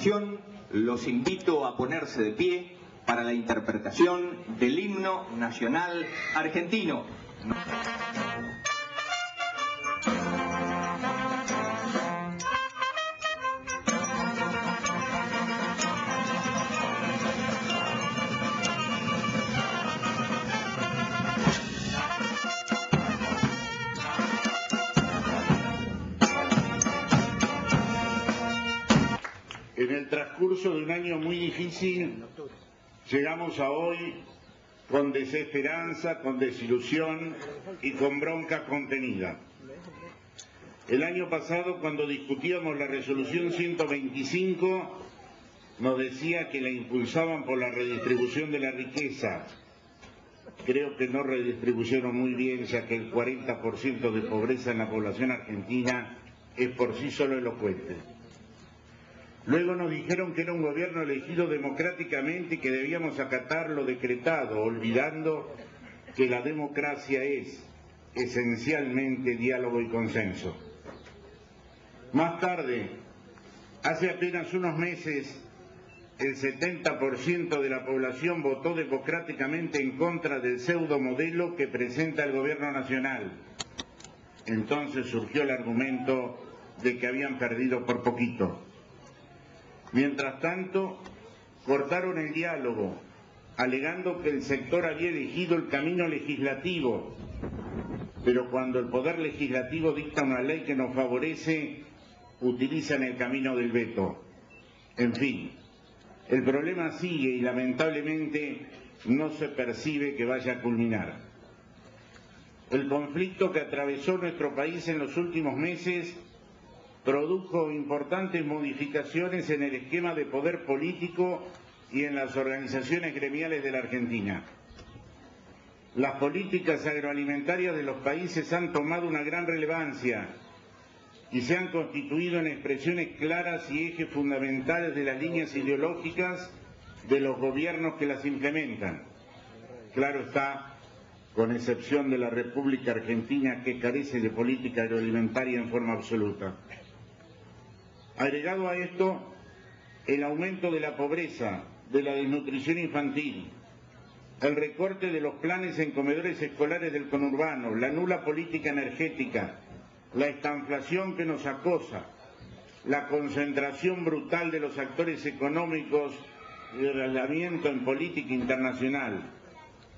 continuación, los invito a ponerse de pie para la interpretación del himno nacional argentino. En el transcurso de un año muy difícil, llegamos a hoy con desesperanza, con desilusión y con bronca contenida. El año pasado, cuando discutíamos la resolución 125, nos decía que la impulsaban por la redistribución de la riqueza. Creo que no redistribuyeron muy bien, ya que el 40% de pobreza en la población argentina es por sí solo elocuente. Luego nos dijeron que era un gobierno elegido democráticamente y que debíamos acatar lo decretado, olvidando que la democracia es esencialmente diálogo y consenso. Más tarde, hace apenas unos meses, el 70% de la población votó democráticamente en contra del pseudo modelo que presenta el gobierno nacional. Entonces surgió el argumento de que habían perdido por poquito. Mientras tanto, cortaron el diálogo, alegando que el sector había elegido el camino legislativo, pero cuando el Poder Legislativo dicta una ley que nos favorece, utilizan el camino del veto. En fin, el problema sigue y lamentablemente no se percibe que vaya a culminar. El conflicto que atravesó nuestro país en los últimos meses produjo importantes modificaciones en el esquema de poder político y en las organizaciones gremiales de la Argentina. Las políticas agroalimentarias de los países han tomado una gran relevancia y se han constituido en expresiones claras y ejes fundamentales de las líneas ideológicas de los gobiernos que las implementan. Claro está, con excepción de la República Argentina, que carece de política agroalimentaria en forma absoluta. Agregado a esto, el aumento de la pobreza, de la desnutrición infantil, el recorte de los planes en comedores escolares del conurbano, la nula política energética, la estanflación que nos acosa, la concentración brutal de los actores económicos y el aislamiento en política internacional.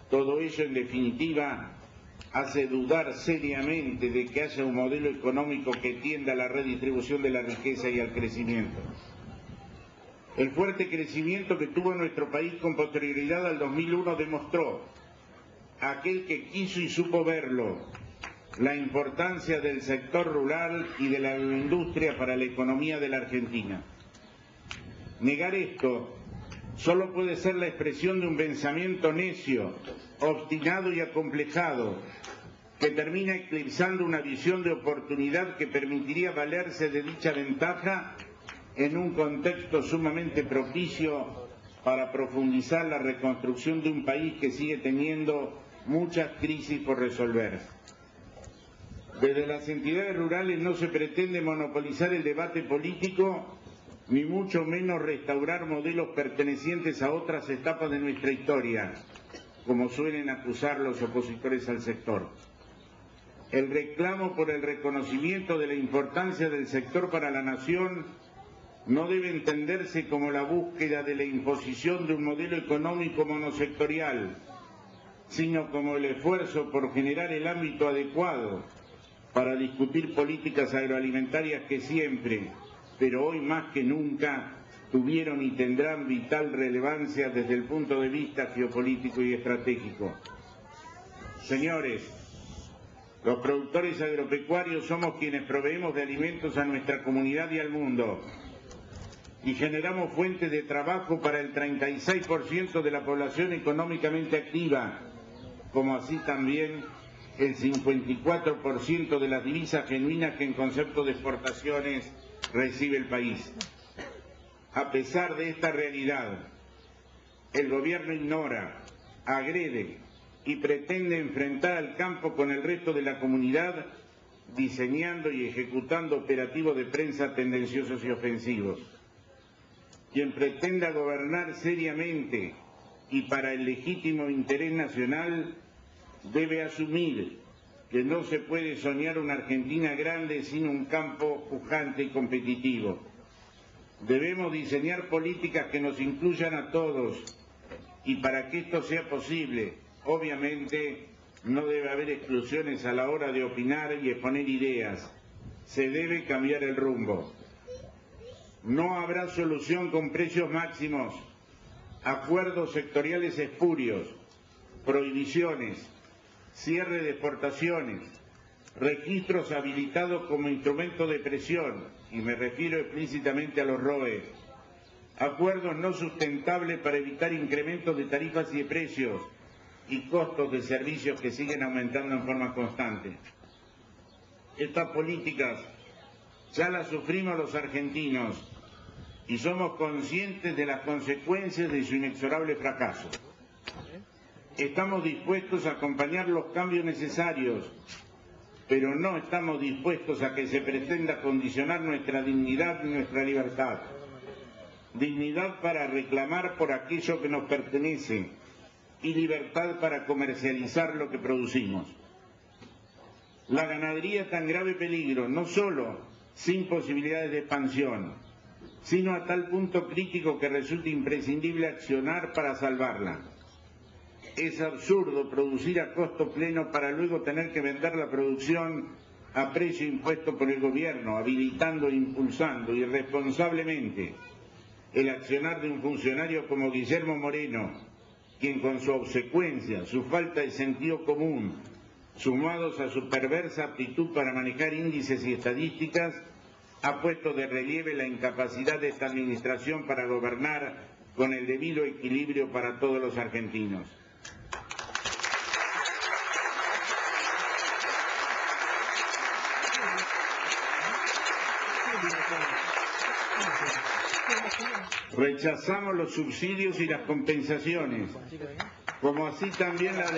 Todo ello, en definitiva, hace dudar seriamente de que haya un modelo económico que tienda a la redistribución de la riqueza y al crecimiento. El fuerte crecimiento que tuvo nuestro país con posterioridad al 2001 demostró, a aquel que quiso y supo verlo, la importancia del sector rural y de la agroindustria para la economía de la Argentina. Negar esto solo puede ser la expresión de un pensamiento necio, obstinado y acomplejado, que termina eclipsando una visión de oportunidad que permitiría valerse de dicha ventaja en un contexto sumamente propicio para profundizar la reconstrucción de un país que sigue teniendo muchas crisis por resolver. Desde las entidades rurales no se pretende monopolizar el debate político, ni mucho menos restaurar modelos pertenecientes a otras etapas de nuestra historia, como suelen acusar los opositores al sector. El reclamo por el reconocimiento de la importancia del sector para la nación no debe entenderse como la búsqueda de la imposición de un modelo económico monosectorial, sino como el esfuerzo por generar el ámbito adecuado para discutir políticas agroalimentarias que siempre, pero hoy más que nunca, tuvieron y tendrán vital relevancia desde el punto de vista geopolítico y estratégico. Señores, los productores agropecuarios somos quienes proveemos de alimentos a nuestra comunidad y al mundo, y generamos fuentes de trabajo para el 36% de la población económicamente activa, como así también el 54% de las divisas genuinas que en concepto de exportaciones recibe el país. A pesar de esta realidad, el gobierno ignora, agrede y pretende enfrentar al campo con el resto de la comunidad, diseñando y ejecutando operativos de prensa tendenciosos y ofensivos. quien pretenda gobernar seriamente y para el legítimo interés nacional debe asumir que no se puede soñar una Argentina grande sin un campo pujante y competitivo. Debemos diseñar políticas que nos incluyan a todos y para que esto sea posible, obviamente, no debe haber exclusiones a la hora de opinar y exponer ideas. Se debe cambiar el rumbo. No habrá solución con precios máximos, acuerdos sectoriales espurios, prohibiciones, cierre de exportaciones, registros habilitados como instrumento de presión, y me refiero explícitamente a los ROE, acuerdos no sustentables para evitar incrementos de tarifas y de precios y costos de servicios que siguen aumentando en forma constante. Estas políticas ya las sufrimos los argentinos y somos conscientes de las consecuencias de su inexorable fracaso. Estamos dispuestos a acompañar los cambios necesarios, pero no estamos dispuestos a que se pretenda condicionar nuestra dignidad y nuestra libertad. Dignidad para reclamar por aquello que nos pertenece y libertad para comercializar lo que producimos. La ganadería está en grave peligro, no solo sin posibilidades de expansión, sino a tal punto crítico que resulta imprescindible accionar para salvarla. Es absurdo producir a costo pleno para luego tener que vender la producción a precio impuesto por el gobierno, habilitando e impulsando irresponsablemente el accionar de un funcionario como Guillermo Moreno, quien con su obsecuencia, su falta de sentido común, sumados a su perversa aptitud para manejar índices y estadísticas, ha puesto de relieve la incapacidad de esta administración para gobernar con el debido equilibrio para todos los argentinos. Rechazamos los subsidios y las compensaciones, como así también la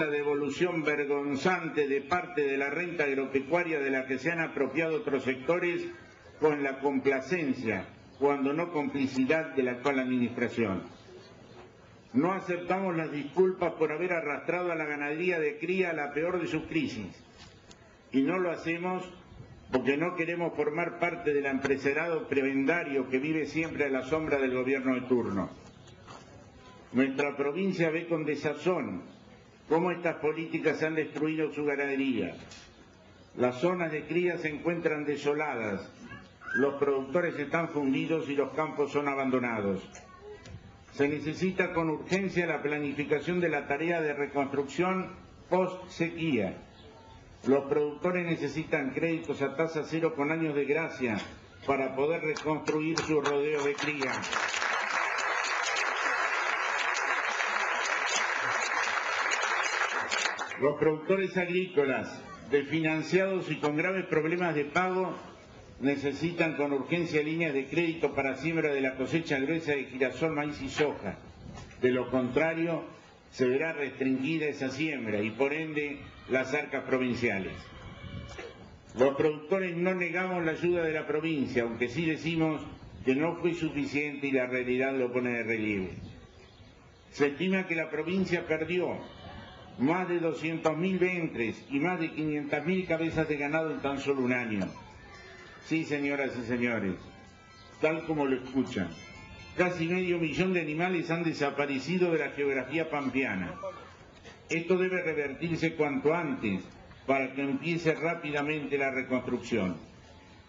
devolución vergonzante de parte de la renta agropecuaria de la que se han apropiado otros sectores con la complacencia, cuando no complicidad, de la actual administración. No aceptamos las disculpas por haber arrastrado a la ganadería de cría a la peor de sus crisis, y no lo hacemos porque no queremos formar parte del empresariado prebendario que vive siempre a la sombra del gobierno de turno. Nuestra provincia ve con desazón cómo estas políticas han destruido su ganadería. Las zonas de cría se encuentran desoladas, los productores están fundidos y los campos son abandonados. Se necesita con urgencia la planificación de la tarea de reconstrucción post-sequía. Los productores necesitan créditos a tasa cero con años de gracia para poder reconstruir su rodeo de cría. Los productores agrícolas, desfinanciados y con graves problemas de pago, necesitan con urgencia líneas de crédito para siembra de la cosecha gruesa de girasol, maíz y soja. De lo contrario, se verá restringida esa siembra y por ende las arcas provinciales. Los productores no negamos la ayuda de la provincia, aunque sí decimos que no fue suficiente y la realidad lo pone de relieve. Se estima que la provincia perdió más de 200.000 ventres y más de 500.000 cabezas de ganado en tan solo un año. Sí, señoras y señores, tal como lo escuchan, casi 500.000 de animales han desaparecido de la geografía pampeana. Esto debe revertirse cuanto antes para que empiece rápidamente la reconstrucción.